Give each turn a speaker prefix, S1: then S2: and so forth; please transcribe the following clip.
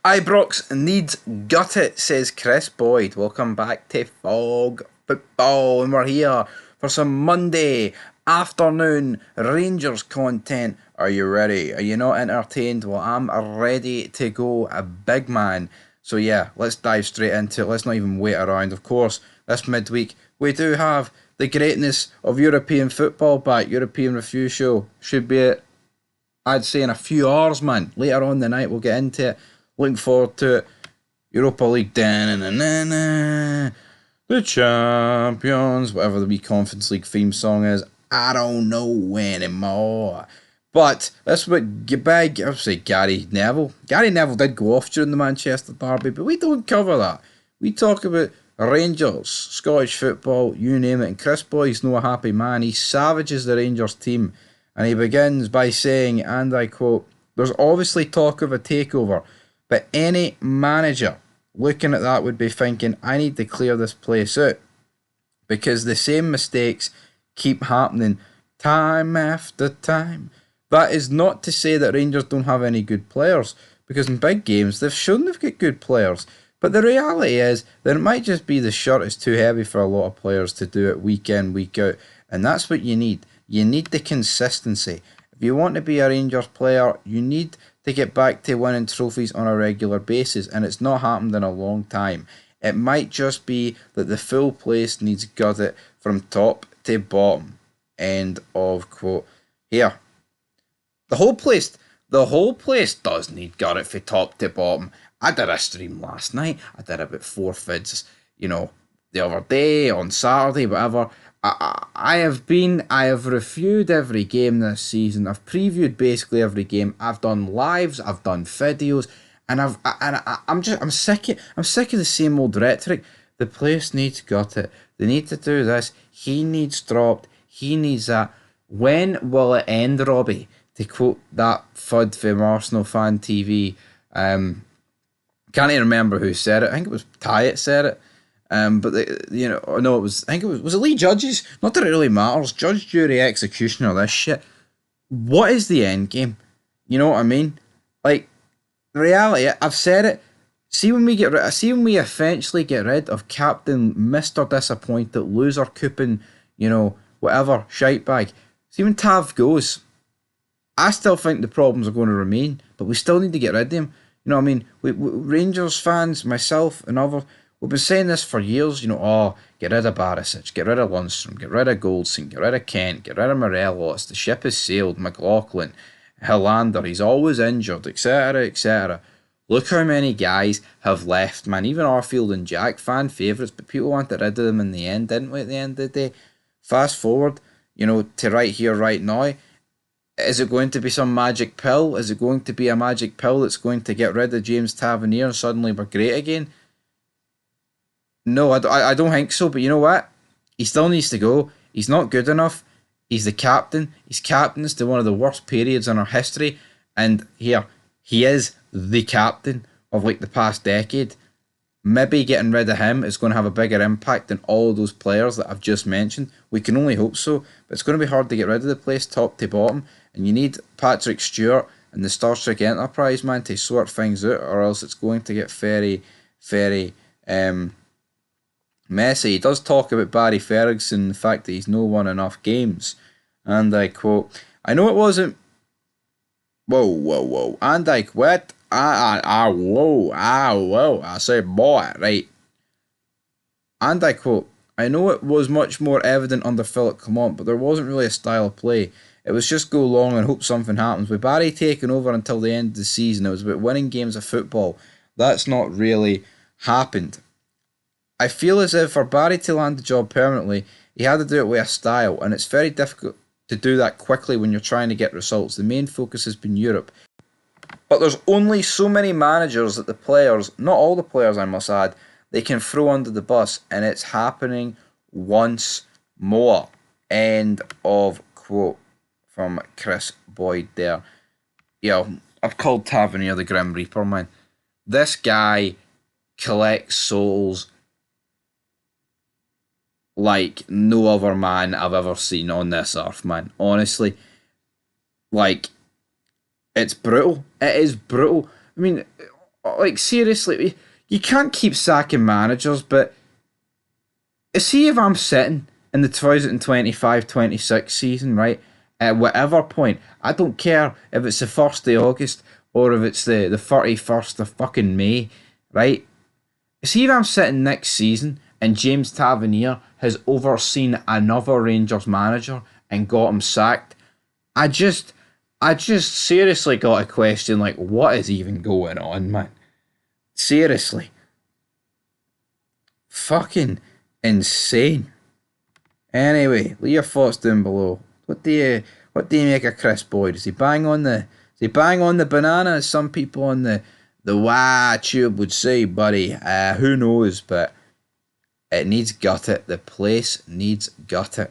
S1: Ibrox needs gutted, says Kris Boyd. Welcome back to Fog Football, and we're here for some Monday afternoon Rangers content. Are you ready? Are you not entertained? Well, I'm ready to go, a big man. So yeah, let's dive straight into it. Let's not even wait around. Of course, this midweek we do have the greatness of European football back. European Review Show should be it. I'd say in a few hours, man. Later on the night, we'll get into it. Looking forward to it. Europa League, the champions, whatever the wee Conference League theme song is. I don't know anymore. But that's what big, I would say Gary Neville. Gary Neville did go off during the Manchester derby, but we don't cover that. We talk about Rangers, Scottish football, you name it. And Kris Boyd's no happy man. He savages the Rangers team. And he begins by saying, and I quote, "There's obviously talk of a takeover, but any manager looking at that would be thinking, I need to clear this place out because the same mistakes keep happening time after time." That is not to say that Rangers don't have any good players, because in big games they've shown they've got good players. But the reality is that it might just be the shirt is too heavy for a lot of players to do it week in, week out. And that's what you need. You need the consistency. If you want to be a Rangers player, you need to get back to winning trophies on a regular basis, and it's not happened in a long time. It might just be that the full place needs gutted from top to bottom. End of quote. Here. The whole place does need gutted from top to bottom. I did a stream last night. I did about 4 vids, the other day, on Saturday, whatever. I have reviewed every game this season. I've previewed basically every game. I've done lives, I've done videos, and I'm sick of the same old rhetoric. The place needs gutted. They need to do this. He needs dropped. He needs that. When will it end, Robbie? To quote that FUD from Arsenal Fan TV. Can't even remember who said it. I think it was Tyatt said it. But no, I think it was it Lee Judges? Not that it really matters. Judge, jury, executioner, this shit. What is the end game? You know what I mean? Like, the reality, I've said it. See when we eventually get rid of Captain Mr. Disappointed, loser, coupon, whatever, shite bag. See when Tav goes, I still think the problems are going to remain, but we still need to get rid of him. You know what I mean? We Rangers fans, myself and others, we've been saying this for years, get rid of Barisic, get rid of Lundstrom, get rid of Goldstein, get rid of Kent, get rid of Morelos, the ship has sailed, McLaughlin, Hillander, he's always injured, etc., etc. Look how many guys have left, man. Even Arfield and Jack, fan favourites, but people wanted rid of them in the end, didn't we, at the end of the day? Fast forward, to right here, right now. Is it going to be some magic pill? Is it going to be a magic pill that's going to get rid of James Tavernier and suddenly we're great again? No, I don't think so, but you know what? He still needs to go. He's not good enough. He's the captain. He's captains to one of the worst periods in our history. And here, he is the captain of the past decade. Maybe getting rid of him is going to have a bigger impact than all those players that I've just mentioned. We can only hope so, but it's going to be hard to get rid of the place top to bottom. And you need Patrick Stewart and the Starstreak Enterprise, man, to sort things out, or else it's going to get very, very messy. He does talk about Barry Ferguson, the fact that he's no won enough games. And I quote, I know it wasn't... Whoa. And I quit. Whoa. I say, boy, right. And I quote, I know it was much more evident under Philip Clement, but there wasn't really a style of play. It was just go long and hope something happens. With Barry taking over until the end of the season, it was about winning games of football. That's not really happened. I feel as if for Barry to land the job permanently, he had to do it with a style, and it's very difficult to do that quickly when you're trying to get results. The main focus has been Europe. But there's only so many managers that the players, not all the players I must add, they can throw under the bus, and it's happening once more. End of quote from Kris Boyd there. I've called Tavernier the Grim Reaper, man. This guy collects souls like no other man I've ever seen on this earth, man. Honestly, it's brutal. It is brutal. I mean, like seriously, you can't keep sacking managers, but see if I'm sitting in the 2025-26 season, right? At whatever point, I don't care if it's the 1st of August or if it's the 31st of fucking May, right? See if I'm sitting next season and James Tavernier has overseen another Rangers manager and got him sacked. I just I just seriously got a question like, what is even going on, man? Seriously. Fucking insane. Anyway, leave your thoughts down below. What do you make of Kris Boyd? Does he bang on the banana as some people on the wah tube would say, buddy? Who knows, but it needs gutted. The place needs gutted.